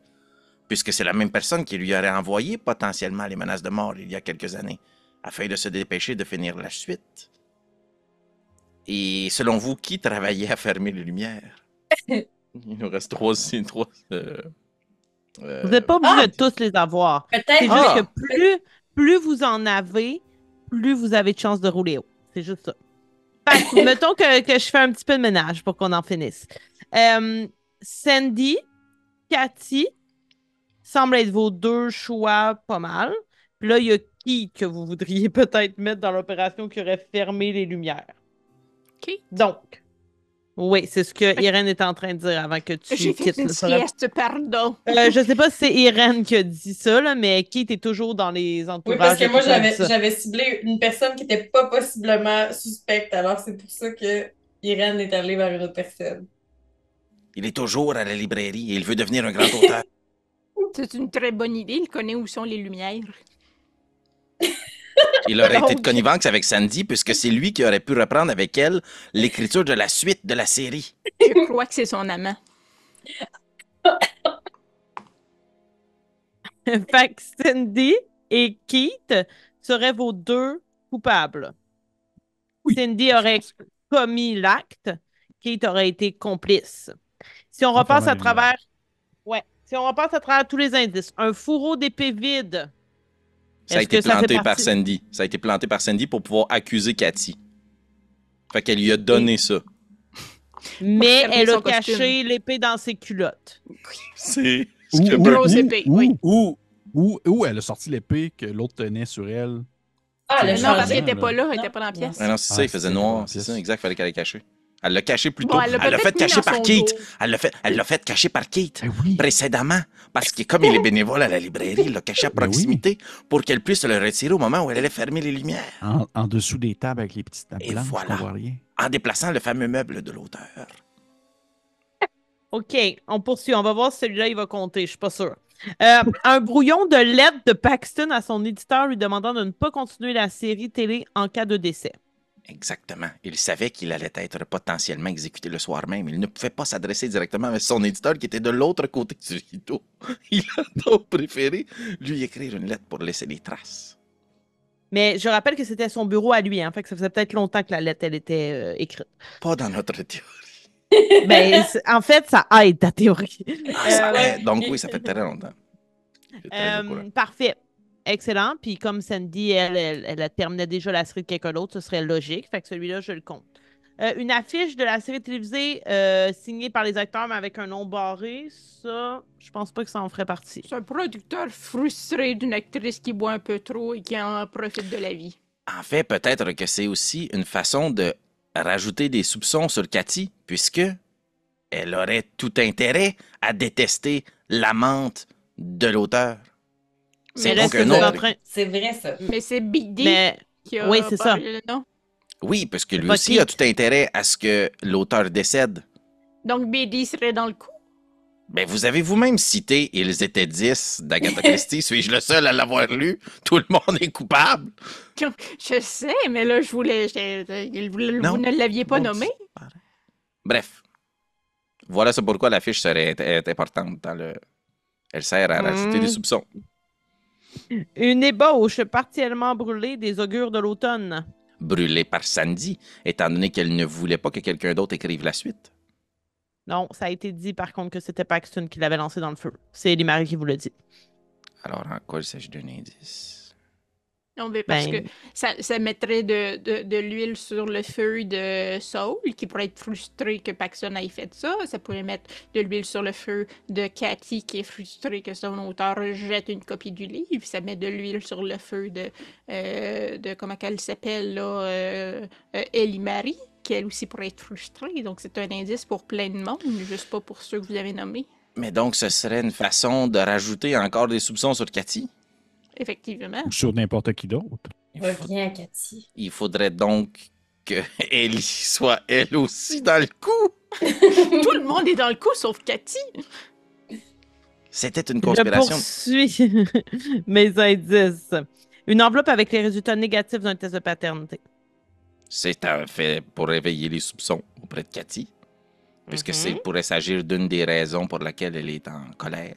puisque c'est la même personne qui lui aurait envoyé potentiellement les menaces de mort il y a quelques années, afin de se dépêcher de finir la suite. Et selon vous, qui travaillait à fermer les lumières? Il nous reste trois. Vous n'êtes pas obligé de tous les avoir. C'est juste que plus vous en avez, plus vous avez de chances de rouler haut. C'est juste ça. Fait que, mettons que je fais un petit peu de ménage pour qu'on en finisse. Sandy, Cathy, semblent être vos deux choix pas mal. Puis là, il y a qui que vous voudriez peut-être mettre dans l'opération qui aurait fermé les lumières? Qui? Donc, oui, c'est ce que Irène était en train de dire avant que tu quittes. J'ai fait une sieste, pardon. Je sais pas si c'est Irène qui a dit ça, là, mais Kate est toujours dans les entourages. Oui, parce que moi, j'avais ciblé une personne qui n'était pas possiblement suspecte, alors c'est pour ça que Irène est allée vers une autre personne. Il est toujours à la librairie et il veut devenir un grand auteur. C'est une très bonne idée, il connaît où sont les lumières. Il aurait été de connivence avec Sandy puisque c'est lui qui aurait pu reprendre avec elle l'écriture de la suite de la série. Je crois que c'est son amant. Fait que Cindy et Keith seraient vos deux coupables. Oui. Cindy aurait commis l'acte, Keith aurait été complice. Si on repasse à travers... Ouais. Si on repasse à travers tous les indices, un fourreau d'épée vide. Ça a été planté par Sandy. Ça a été planté par Sandy pour pouvoir accuser Cathy. Fait qu'elle lui a donné ça. Mais elle a caché l'épée dans ses culottes. C'est... grosse épée, oui. Ou elle a sorti l'épée que l'autre tenait sur elle. Ah, non, parce qu'elle n'était pas là, elle n'était pas dans la pièce. Ah non, c'est ça, il faisait noir. C'est ça, exact, il fallait qu'elle ait caché. Elle l'a caché plus tôt. Elle l'a fait cacher par Keith. Elle l'a fait cacher par Keith précédemment. Parce que comme il est bénévole à la librairie, il l'a caché à proximité pour qu'elle puisse le retirer au moment où elle allait fermer les lumières. En dessous des tables avec les petites tables blanches, voilà. On voit rien. En déplaçant le fameux meuble de l'auteur. OK, on poursuit. On va voir si celui-là, il va compter. Je suis pas sûre. Un brouillon de lettre de Paxton à son éditeur lui demandant de ne pas continuer la série télé en cas de décès. Exactement. Il savait qu'il allait être potentiellement exécuté le soir même. Il ne pouvait pas s'adresser directement à son éditeur qui était de l'autre côté du rideau. Il a donc préféré lui écrire une lettre pour laisser des traces. Mais je rappelle que c'était son bureau à lui, hein, fait que ça faisait peut-être longtemps que la lettre elle était écrite. Pas dans notre théorie. Ben, en fait, ça aide ta théorie. Ça aide. Donc oui, ça fait très longtemps. Parfait. Excellent. Puis comme Sandy, elle terminait déjà la série de quelqu'un d'autre, ce serait logique. Fait que celui-là, je le compte. Une affiche de la série télévisée signée par les acteurs, mais avec un nom barré, ça, je pense pas que ça en ferait partie. C'est un producteur frustré d'une actrice qui boit un peu trop et qui en profite de la vie. En fait, peut-être que c'est aussi une façon de rajouter des soupçons sur Cathy, puisque elle aurait tout intérêt à détester l'amante de l'auteur. C'est donc un autre. C'est vrai, ça. Mais c'est Big D qui a c'est ça. le nom. Oui, parce que lui aussi a tout intérêt à ce que l'auteur décède. Donc Big D serait dans le coup? Ben, vous avez vous-même cité « Ils étaient 10 » d'Agatha Christie. Suis-je le seul à l'avoir lu? Tout le monde est coupable. Je sais, mais là, vous ne l'aviez pas nommé. Bref. Voilà c'est pourquoi la fiche serait importante dans le... Elle sert à rajouter des soupçons. Une ébauche partiellement brûlée des augures de l'automne. Brûlée par Sandy, étant donné qu'elle ne voulait pas que quelqu'un d'autre écrive la suite. Non, ça a été dit par contre que c'était Paxton qui l'avait lancé dans le feu. C'est Limari qui vous le dit. Alors, en quoi il s'agit d'un indice? Non, mais parce que Ben, ça mettrait de l'huile sur le feu de Saul, qui pourrait être frustré que Paxson ait fait ça. Ça pourrait mettre de l'huile sur le feu de Cathy, qui est frustrée que son auteur rejette une copie du livre. Ça met de l'huile sur le feu de comment qu'elle s'appelle, là, Ellie Marie, qui elle aussi pourrait être frustrée. Donc c'est un indice pour plein de monde, juste pas pour ceux que vous avez nommés. Mais donc, ce serait une façon de rajouter encore des soupçons sur Cathy? Effectivement. Ou sur n'importe qui d'autre. Reviens, Cathy. Il faudrait donc que Ellie soit elle aussi dans le coup. Tout le monde est dans le coup, sauf Cathy. C'était une je conspiration. poursuis mes indices. Une enveloppe avec les résultats négatifs d'un test de paternité. C'est un fait pour réveiller les soupçons auprès de Cathy, puisque Mhm. c'est pourrait s'agir d'une des raisons pour laquelle elle est en colère.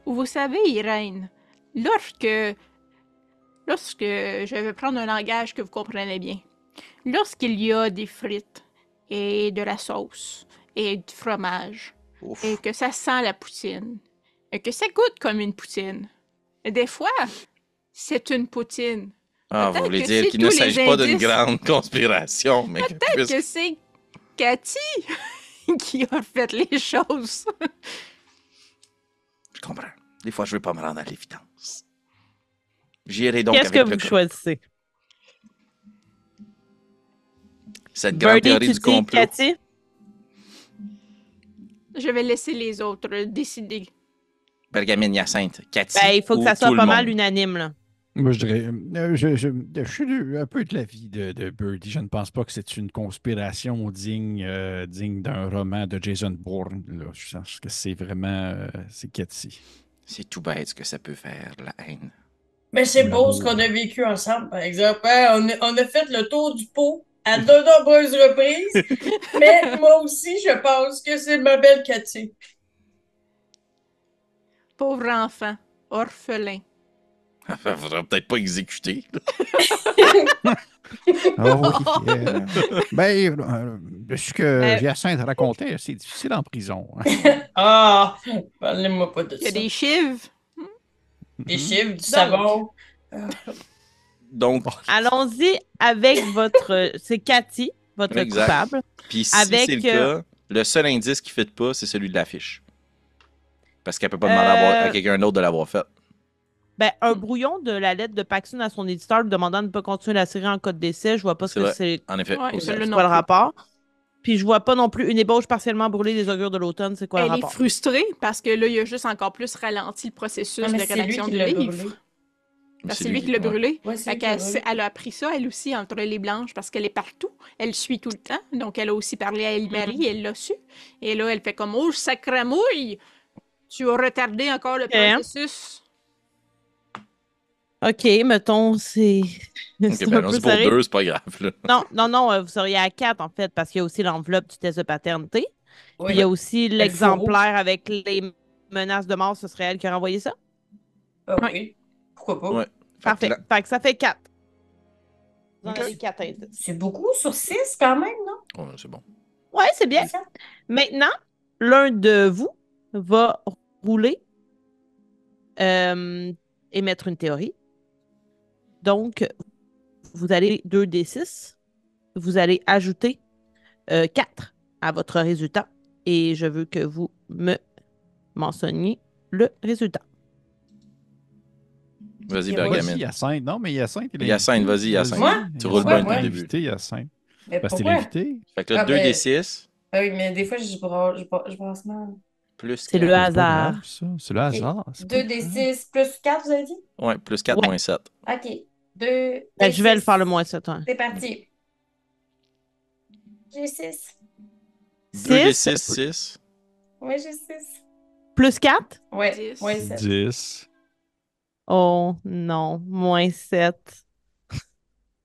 Vous savez, Irène, lorsque je vais prendre un langage que vous comprenez bien, lorsqu'il y a des frites et de la sauce et du fromage, Ouf. et que ça sent la poutine, et que ça goûte comme une poutine, et des fois, c'est une poutine. Ah, vous Peut-être voulez que dire c'est qu'il ne tous les s'agit pas d'une indices. grande conspiration, mais que Peut-être puisque- que c'est Cathy qui a fait les choses. Je comprends. Des fois, je ne veux pas me rendre à l'évidence. J'irai donc Qu'est-ce avec que le vous groupe. choisissez? Cette grande Birdie, théorie tu du dis complot. Cathy? Je vais laisser les autres décider. Bergamine Hyacinthe, Cathy Ben, il faut que ou ça soit tout pas le mal monde? unanime, là. Moi, je dirais, je suis un peu de l'avis de Birdie. Je ne pense pas que c'est une conspiration digne d'un roman de Jason Bourne. Là. Je pense que c'est vraiment, c'est Cathy. C'est tout bête ce que ça peut faire, la haine. Mais c'est Ou beau l'amour. ce qu'on a vécu ensemble, par exemple. Hein. On a fait le tour du pot à de nombreuses reprises. Mais moi aussi, je pense que c'est ma belle Cathy. Pauvre enfant, orphelin. Faudra peut-être pas exécuter. Oh oui. De ce que Hyacinthe racontait, c'est difficile en prison. Hein. Ah, parlez-moi pas de Il y a ça. des chives. Des chiffres, du savon. Donc, Allons-y avec votre... C'est Cathy, votre Exact. coupable. puis si Avec, c'est le cas, le seul indice qui ne fit pas, c'est celui de l'affiche. Parce qu'elle peut pas demander à quelqu'un d'autre de l'avoir fait. Ben, un brouillon de la lettre de Paxson à son éditeur lui demandant de ne pas continuer la série en cas de décès. Je vois pas ce C'est que vrai. c'est. En effet. Ouais, aussi. celui-là C'est non quoi le plus. rapport? Puis je vois pas non plus une ébauche partiellement brûlée des augures de l'automne. C'est quoi le Elle est rapport? frustrée parce que là, il a juste encore plus ralenti le processus Ah, mais de c'est lui rédaction qui du l'a livre. brûlé. Parce que c'est lui qui l'a ouais. brûlé. Ouais, c'est Fait lui qui l'a qu'elle brûlé. elle a appris ça, elle aussi, entre les blanches, parce qu'elle est partout. Elle suit tout le temps. Donc, elle a aussi parlé à Ellie-Marie, elle l'a su. Et là, elle fait comme « Oh, sacramouille! Tu as retardé encore le processus. » OK, mettons, c'est. Ok, c'est ben un non, peu c'est pour serré. 2, c'est pas grave. Là. Non, vous seriez à 4 en fait, parce qu'il y a aussi l'enveloppe du test de paternité. Oui. Puis il y a aussi fourreau. l'exemplaire avec les menaces de mort. Ce serait elle qui aurait envoyé ça? Ah oui. Pourquoi pas? Ouais. Fait que Parfait. là- Fait que ça fait 4. Vous en Ok. avez 4 indices. C'est beaucoup sur 6 quand même, non? Ouais, c'est bon. Ouais, c'est bien. Maintenant, l'un de vous va rouler et mettre une théorie. Donc, vous allez 2d6. Vous allez ajouter 4 à votre résultat. Et je veux que vous me mentionniez le résultat. Vas-y, Ok, Vas-y, Bergamine. Hyacinthe. Non, mais Hyacinthe, il est Hyacinthe, invité. vas-y, Hyacinthe. Moi? Tu roules Pourquoi bien moi? depuis le début. Invité, Hyacinthe. Mais Parce que t'es pourquoi? l'invité. Fait que là, Ah, 2d6 Ah oui, mais des fois, je brasse mal. plus C'est le 4. C'est pas hasard. grave, ça. C'est le hasard. C'est pas 2 des grave. 6 plus 4, vous avez dit? Ouais, plus 4 Ouais. moins 7. OK. 2 Ben, je vais le faire le moins 7. C'est parti. J'ai 6. 2d6, 6. Oui, j'ai 6. Plus 4? Ouais, 10. moins 7. 10. Oh non, moins 7.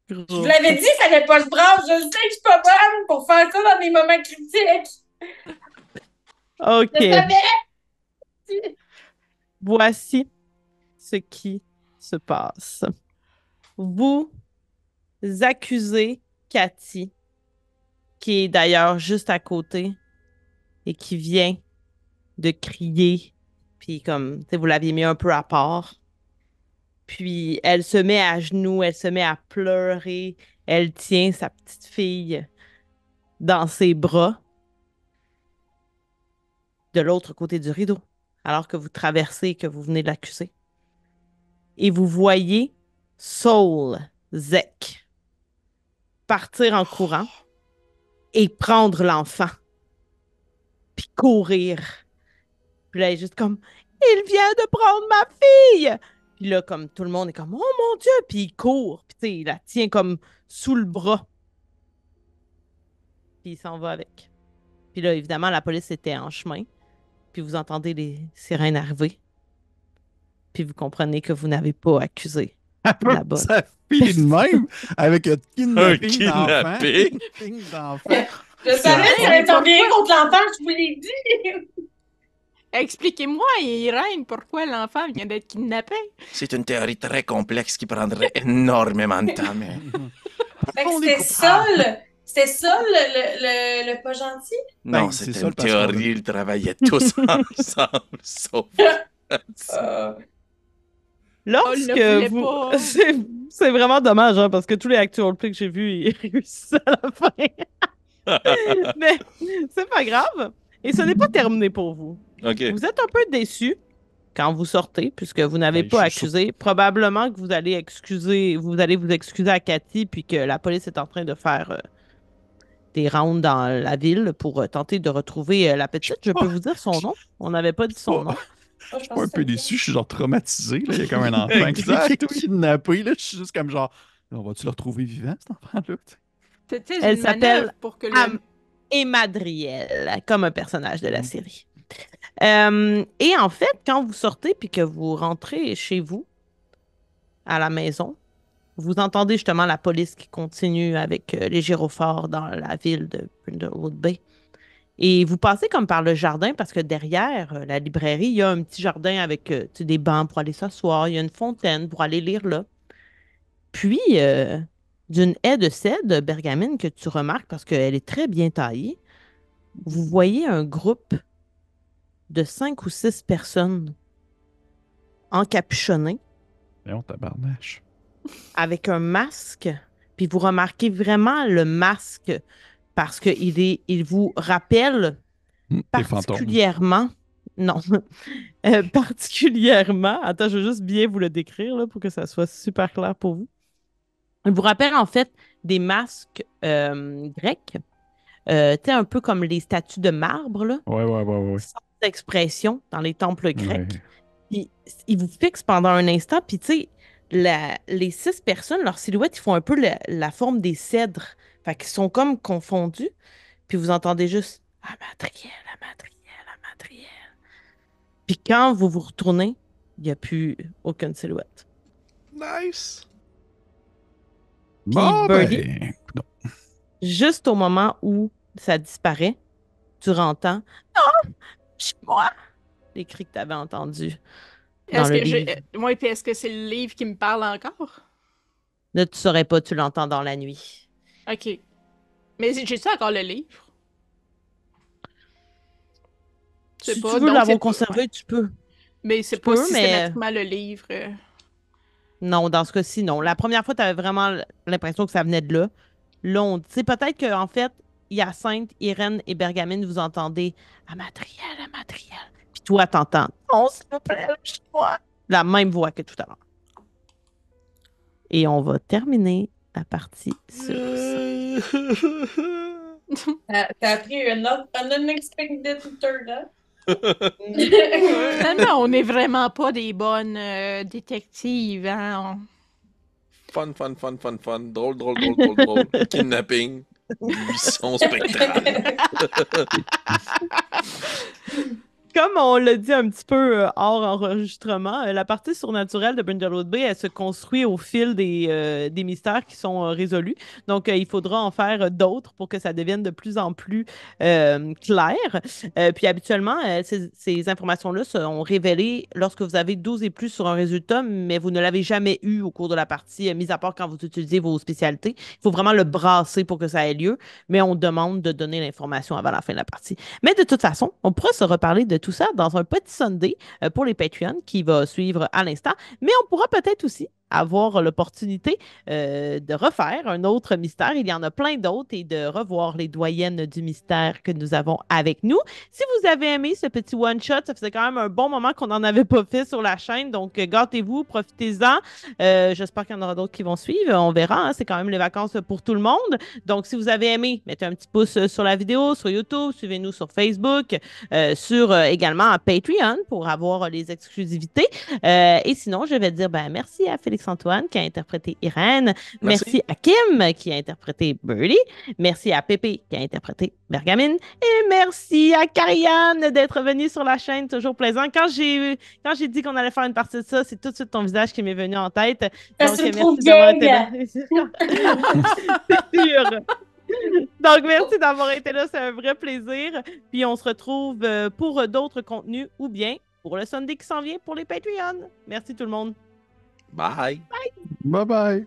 Je vous l'avais dit, ça n'allait pas se branche. Je sais que je suis pas bonne pour faire ça dans des moments critiques. OK. Je savais. Voici ce qui se passe. Vous accusez Cathy, qui est d'ailleurs juste à côté et qui vient de crier. Puis comme, tu sais, vous l'aviez mis un peu à part. Puis elle se met à genoux, elle se met à pleurer. Elle tient sa petite fille dans ses bras de l'autre côté du rideau, alors que vous traversez et que vous venez de l'accuser. Et vous voyez Saul Zek partir en courant et prendre l'enfant, puis courir. Puis là, elle est juste comme « Il vient de prendre ma fille! » Puis là, comme tout le monde est comme « Oh mon Dieu! » Puis il court, puis tu sais, il la tient comme sous le bras. Puis il s'en va avec. Puis là, évidemment, la police était en chemin. Puis vous entendez les sirènes arriver. Puis vous comprenez que vous n'avez pas accusé la bonne. Ça finit de même avec un kidnapping d'enfant. Je savais que ça allait tomber contre l'enfant, je vous l'ai dit. Expliquez-moi, Irène, pourquoi l'enfant vient d'être kidnappé? C'est une théorie très complexe qui prendrait énormément de temps, mais... C'était ça le pas gentil? Non, c'était une théorie, ils travaillaient tous ensemble, sauf... Lorsque vous... C'est vraiment dommage, hein, parce que tous les actual plays que j'ai vus, ils réussissent à la fin. Mais c'est pas grave. Et ce n'est pas terminé pour vous. Okay. Vous êtes un peu déçus quand vous sortez, puisque vous n'avez pas accusé. Probablement que vous allez vous excuser à Cathy, puis que la police est en train de faire des rounds dans la ville pour tenter de retrouver la petite. Je peux vous dire son nom. On n'avait pas dit son nom. Je suis pas un peu déçu, je suis genre traumatisé. Là. Il y a comme un enfant qui est kidnappé. Là. Je suis juste comme genre, on va-tu le retrouver vivant, cet enfant-là? Elle s'appelle Emadriel, comme un personnage de la série. Et en fait, quand vous sortez puis que vous rentrez chez vous, à la maison, vous entendez justement la police qui continue avec les gyrophares dans la ville de Brindlewood Bay. Et vous passez comme par le jardin parce que derrière la librairie, il y a un petit jardin avec des bancs pour aller s'asseoir. Il y a une fontaine pour aller lire là. Puis, d'une haie de cèdre bergamine que tu remarques parce qu'elle est très bien taillée, vous voyez un groupe de 5 ou 6 personnes encapuchonnées. On tabarnache. Avec un masque. Puis vous remarquez vraiment le masque parce qu'il vous rappelle particulièrement... Non. Particulièrement... Attends, je veux juste bien vous le décrire là, pour que ça soit super clair pour vous. Il vous rappelle en fait des masques grecs. Tu sais, un peu comme les statues de marbre, là. Ouais. Sans expression dans les temples grecs. Ouais. Puis, ils vous fixent pendant un instant, puis tu sais, les 6 personnes, leur silhouette, ils font un peu la forme des cèdres. Fait qu'ils sont comme confondus. Puis vous entendez juste « Amadriel. » Puis quand vous vous retournez, il n'y a plus aucune silhouette. Nice! Puis Birdie, juste au moment où ça disparaît, tu entends « Non! Chez moi! » Les cris que tu avais entendus. Est-ce que c'est le livre qui me parle encore? Là, tu saurais pas, tu l'entends dans la nuit. OK. Mais j'ai-tu encore le livre? Si tu veux l'avoir conservé, tu peux. Mais c'est pas systématiquement le livre. Non, dans ce cas-ci, non. La première fois, tu avais vraiment l'impression que ça venait de là. Là, on sait peut-être qu'en fait, Hyacinthe, Irène et Bergamine, vous entendez « Amadriel. » Puis toi, t'entends « Non, s'il vous plaît, lâche-moi. » La même voix que tout à l'heure. Et on va terminer la partie sur ça. T'as appris un unexpected turn, hein? Non, on n'est vraiment pas des bonnes détectives, hein? Fun. Drôle. Kidnapping. Buisson spectral. Comme on l'a dit un petit peu hors enregistrement, la partie surnaturelle de Brindlewood Bay, elle se construit au fil des mystères qui sont résolus. Donc, il faudra en faire d'autres pour que ça devienne de plus en plus clair. Puis, habituellement, ces informations-là sont révélées lorsque vous avez 12 et plus sur un résultat, mais vous ne l'avez jamais eu au cours de la partie, mis à part quand vous utilisez vos spécialités. Il faut vraiment le brasser pour que ça ait lieu, mais on demande de donner l'information avant la fin de la partie. Mais de toute façon, on pourra se reparler de tout ça dans un petit Sunday pour les Patreons qui va suivre à l'instant. Mais on pourra peut-être aussi avoir l'opportunité de refaire un autre mystère. Il y en a plein d'autres et de revoir les doyennes du mystère que nous avons avec nous. Si vous avez aimé ce petit one-shot, ça faisait quand même un bon moment qu'on n'en avait pas fait sur la chaîne. Donc, gâtez-vous, profitez-en. J'espère qu'il y en aura d'autres qui vont suivre. On verra. Hein, c'est quand même les vacances pour tout le monde. Donc, si vous avez aimé, mettez un petit pouce sur la vidéo, sur YouTube, suivez-nous sur Facebook, sur également Patreon pour avoir les exclusivités. Et sinon, je vais dire merci à Félix-Antoine qui a interprété Irène. Merci à Kim qui a interprété Birdie. Merci à Pépé qui a interprété Bergamine. Et merci à Karianne d'être venue sur la chaîne. Toujours plaisant. Quand j'ai dit qu'on allait faire une partie de ça, c'est tout de suite ton visage qui m'est venu en tête. Donc, merci d'avoir été là. C'est sûr. Donc, merci d'avoir été là. C'est un vrai plaisir. Puis, on se retrouve pour d'autres contenus ou bien pour le Sunday qui s'en vient pour les Patreons. Merci tout le monde. Bye. Bye bye.